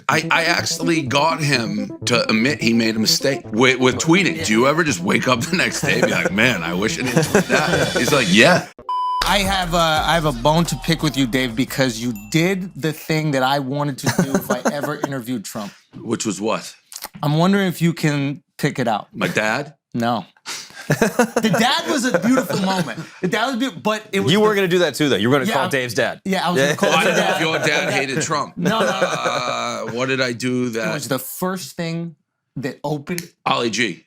I actually got him to admit he made a mistake with tweeting. Do you ever just wake up the next day and be like, man, I wish I didn't tweet that? He's like, yeah. I have a bone to pick with you, Dave, because you did the thing that I wanted to do if I ever interviewed Trump. Which was what? I'm wondering if you can pick it out. My dad? No. The dad was a beautiful moment. The dad was beautiful, but it was. You were going to do that too, though. You were going to call Dave's dad. Yeah, I was going to call I his don't know dad. if your dad hated Trump. No. What did I do that? It was the first thing that opened. Ollie G.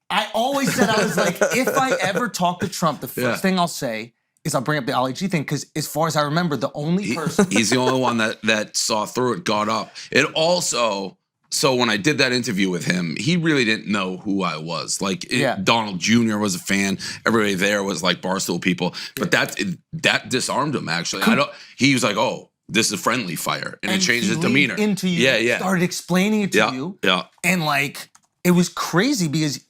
I always said, I was like, if I ever talk to Trump, the first thing I'll say is I'll bring up the Ollie G thing, because as far as I remember, the only person. He's the only one that saw through it, got up. It also, so when I did that interview with him, he really didn't know who I was. Like, Donald Jr. was a fan. Everybody there was like Barstool people. But that disarmed him, actually. He was like, oh, this is friendly fire. And it changed his demeanor. Into you, started explaining it to you. Yeah. And like, it was crazy because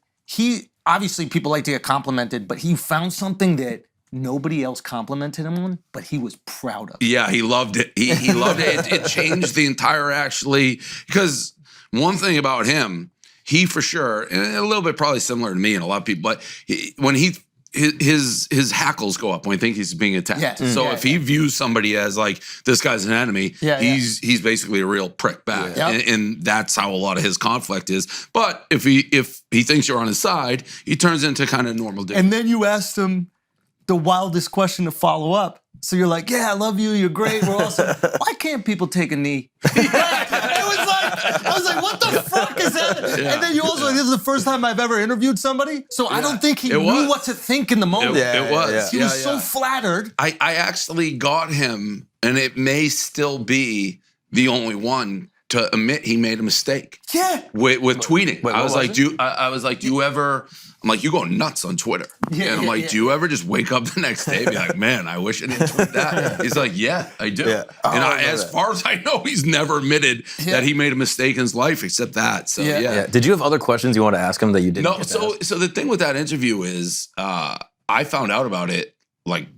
obviously people like to get complimented, but he found something that nobody else complimented him on, but he was proud of. Yeah, he loved it. He loved it. It changed the entire, actually, because one thing about him, he for sure, and a little bit probably similar to me and a lot of people, but when his hackles go up when he thinks he's being attacked. Yeah. So if he views somebody as like, this guy's an enemy, he's basically a real prick back. Yeah. And that's how a lot of his conflict is. But if he thinks you're on his side, he turns into kind of normal dude. And then you asked him the wildest question to follow up. So you're like, yeah, I love you. You're great. We're awesome. Why can't people take a knee? I was like, what the fuck is that? Yeah. And then you also, this is the first time I've ever interviewed somebody. So I don't think he knew what to think in the moment. It was. He was so flattered. I actually got him, and it may still be the only one to admit he made a mistake. Yeah. With tweeting. I was like, do you ever... I'm like, you go nuts on Twitter. And I'm like, do you ever just wake up the next day and be like, man, I wish I didn't tweet that? He's like, yeah, I do. Yeah. And as far as I know, he's never admitted that he made a mistake in his life except that. So, yeah. Did you have other questions you want to ask him that you didn't? No, so the thing with that interview is I found out about it like,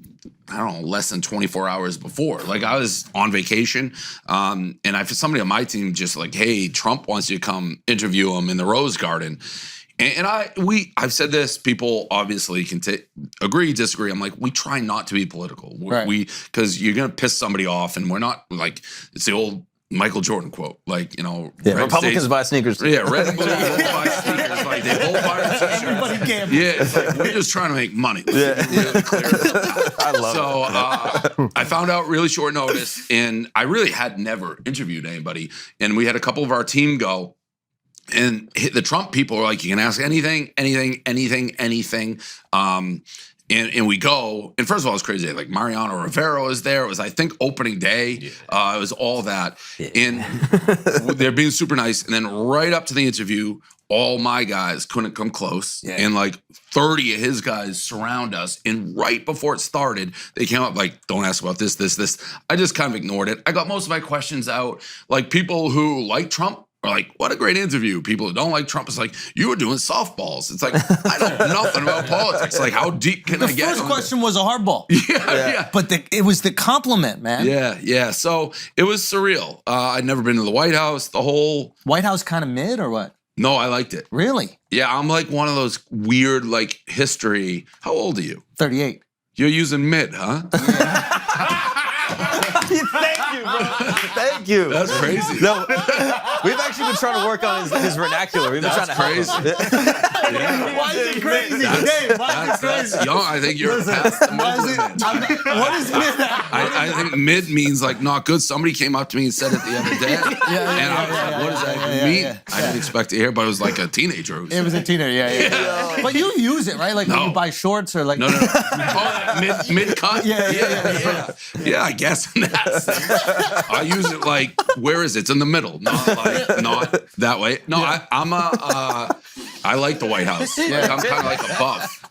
I don't know, less than 24 hours before. Like, I was on vacation, and somebody on my team just like, hey, Trump wants you to come interview him in the Rose Garden. And I've said this, people obviously can agree, disagree. I'm like, we try not to be political. Because you're going to piss somebody off, and we're not, like, it's the old Michael Jordan quote, like, you know. Republicans buy sneakers. Yeah, red and blue both buy sneakers. Like, they both buy t-shirts. Everybody gambles. Yeah, it's like, we're just trying to make money. Really clear. I love it. I found out really short notice, and I really had never interviewed anybody. And we had a couple of our team go. And the Trump people are like, you can ask anything. And we go, and first of all, it's crazy. Like, Mariano Rivera was there. It was, I think, opening day. It was all that. And they're being super nice. And then right up to the interview, all my guys couldn't come close. And like 30 of his guys surround us. And right before it started, they came up like, don't ask about this. I just kind of ignored it. I got most of my questions out. Like, people who like Trump are like, what a great interview. People who don't like Trump is like, you were doing softballs. It's like, I know nothing about politics. Like, how deep can I get? The first question was a hardball. Yeah. But it was the compliment, man. Yeah. So it was surreal. I'd never been to the White House. The whole... White House kind of mid or what? No, I liked it. Really? Yeah, I'm like one of those weird, like, history. How old are you? 38. You're using mid, huh? Thank you, bro. Thank you. That's crazy. No, we've actually been trying to work on his vernacular. We've been trying to help him. Why is it crazy? Dave, why is it crazy? Young. I think you're past the mid. What is mid? I think mid means like not good. Somebody came up to me and said it the other day. And I was like, what does that mean? I didn't expect to hear, but it was like a teenager. It was a teenager, yeah. But you use it, right? Like when you buy shorts or like... No. Oh, mid-cut? Yeah, I guess. I use it like, where is it? It's in the middle, not that way. No, I like the White House. Like, I'm kind of like a buff.